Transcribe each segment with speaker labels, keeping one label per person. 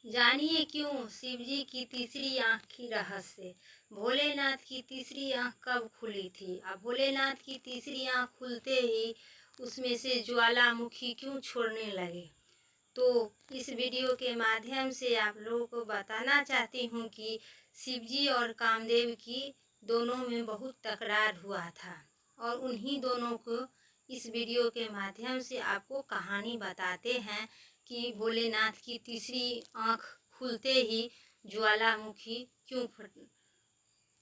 Speaker 1: जानिए क्यों शिवजी की तीसरी आंख की रहस्य। भोलेनाथ की तीसरी आंख कब खुली थी? अब भोलेनाथ की तीसरी आंख खुलते ही उसमें से ज्वालामुखी क्यों छोड़ने लगे? तो इस वीडियो के माध्यम से आप लोगों को बताना चाहती हूँ कि शिवजी और कामदेव की दोनों में बहुत तकरार हुआ था और उन्हीं दोनों को इस वीडियो के माध्यम से आपको कहानी बताते हैं कि भोलेनाथ की तीसरी आंख खुलते ही ज्वालामुखी क्यों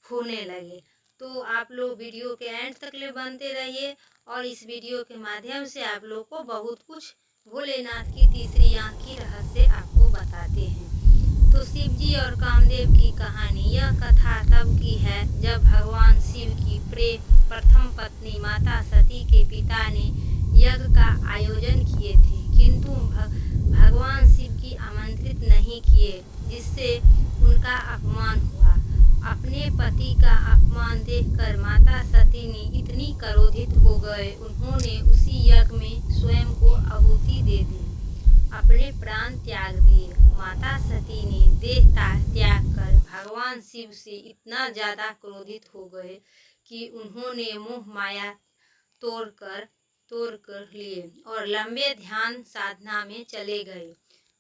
Speaker 1: होने लगे। तो आप लोग वीडियो के एंड तक ले बनते रहिए और इस वीडियो के माध्यम से आप लोग को बहुत कुछ भोलेनाथ की तीसरी आंख की रहस्य आपको बताते हैं। तो शिव जी और कामदेव की कहानी। यह कथा तब की है जब भगवान शिव की प्रथम पत्नी माता सती के पिता ने यज्ञ का आयोजन किए थे, किंतु भगवान शिव की आमंत्रित नहीं किए, जिससे उनका अपमान हुआ। अपने पति का अपमान देखकर माता सती ने इतनी क्रोधित हो गए, उन्होंने उसी यज्ञ में स्वयं को आहुति दे दी, अपने प्राण त्याग दिए। माता सती ने देह त्याग कर भगवान शिव से इतना ज्यादा क्रोधित हो गए कि उन्होंने मोह माया तोड़ कर लिए और लंबे ध्यान साधना में चले गए।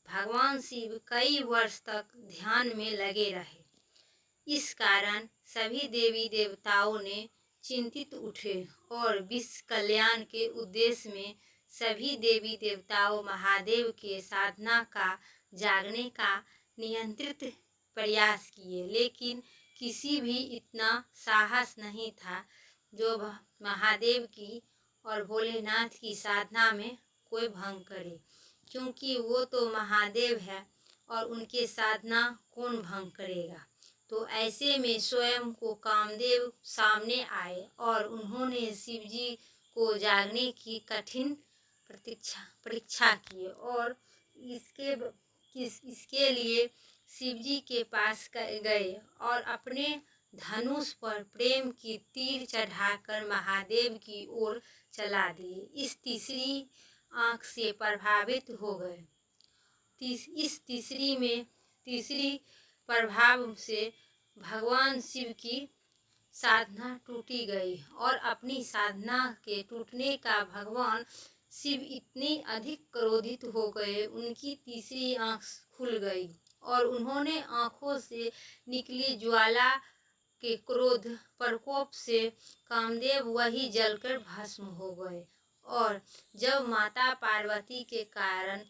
Speaker 1: भगवान शिव कई वर्ष तक ध्यान में लगे रहे। इस कारण सभी देवी देवताओं ने चिंतित उठे और विश्व कल्याण के उद्देश्य में सभी देवी देवताओं महादेव के साधना का जागने का नियंत्रित प्रयास किए, लेकिन किसी भी इतना साहस नहीं था जो महादेव की और भोलेनाथ की साधना में कोई भंग करे, क्योंकि वो तो महादेव है और उनके साधना कौन भंग करेगा। तो ऐसे में स्वयं को कामदेव सामने आए और उन्होंने शिवजी को जागने की कठिन परीक्षा की और इसके लिए शिवजी के पास गए और अपने धनुष पर प्रेम की तीर चढ़ाकर महादेव की ओर चला दिए। इस तीसरी आंख से प्रभावित हो गए। इस तीसरी प्रभाव से भगवान शिव की साधना टूटी गई और अपनी साधना के टूटने का भगवान शिव इतने अधिक क्रोधित हो गए, उनकी तीसरी आंख खुल गई और उन्होंने आंखों से निकली ज्वाला के क्रोध प्रकोप से कामदेव वही जलकर भस्म हो गए। और जब माता पार्वती के कारण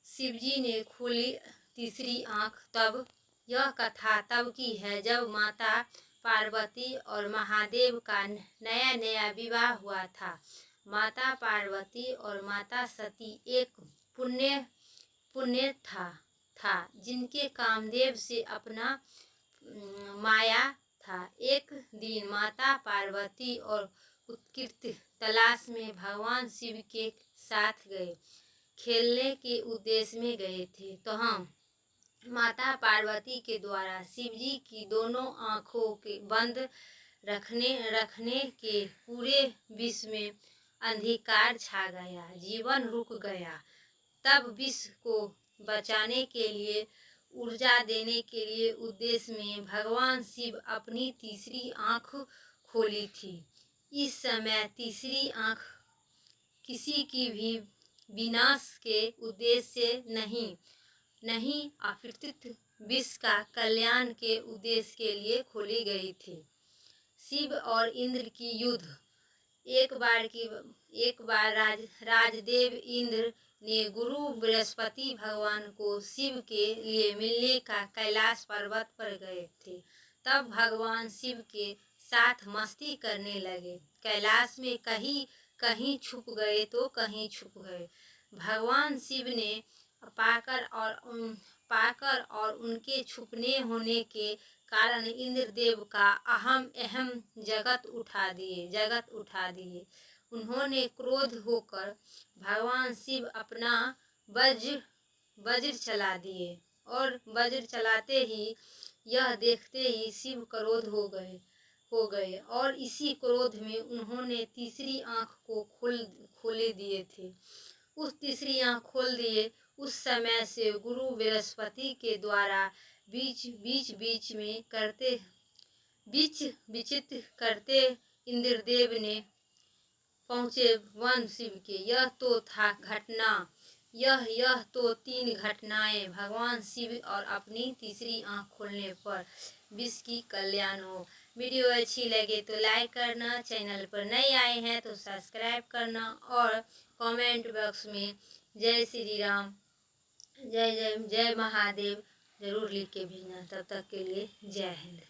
Speaker 1: शिवजी ने खोली तीसरी आंख, तब यह कथा तब की है जब माता पार्वती और महादेव का नया नया विवाह हुआ था। माता पार्वती और माता सती एक पुण्य था जिनके कामदेव से अपना माया था। एक दिन माता पार्वती और उत्कृष्ट तलाश में भगवान शिव के साथ गए, खेलने के उद्देश्य में गए थे। तो हम माता पार्वती के द्वारा शिवजी की दोनों आँखों के बंद रखने के पूरे विश्व में अंधकार छा गया, जीवन रुक गया। तब विश्व को बचाने के लिए, ऊर्जा देने के लिए उद्देश्य में भगवान शिव अपनी तीसरी आँख खोली थी। इस समय तीसरी आँख किसी की भी विनाश के उद्देश्य से नहीं अपितु विश्व का कल्याण के उद्देश्य के लिए खोली गई थी। शिव और इंद्र की युद्ध। एक बार राजदेव इंद्र ने गुरु बृहस्पति भगवान को शिव के लिए मिलने का कैलाश पर्वत पर गए थे। तब भगवान शिव के साथ मस्ती करने लगे। कैलाश में कहीं छुप गए तो कहीं छुप गए। भगवान शिव ने पाकर और उनके छुपने होने के कारण इंद्रदेव का अहम जगत उठा दिए। उन्होंने क्रोध होकर भगवान शिव अपना वज्र चला दिए और वज्र चलाते ही यह देखते ही शिव क्रोध हो गए और इसी क्रोध में उन्होंने तीसरी आंख को खोल दिए थे। उस तीसरी आंख खोल दिए उस समय से गुरु बृहस्पति के द्वारा विचित्र करते इंद्रदेव ने पहुँचे वन शिव के। यह तो था घटना, यह तो 3 घटनाएं भगवान शिव और अपनी तीसरी आंख खोलने पर। विश्व की कल्याण हो। वीडियो अच्छी लगे तो लाइक करना, चैनल पर नए आए हैं तो सब्सक्राइब करना और कमेंट बॉक्स में जय श्री राम, जय जय जय महादेव जरूर लिख के भेजना। तब तक के लिए जय हिंद।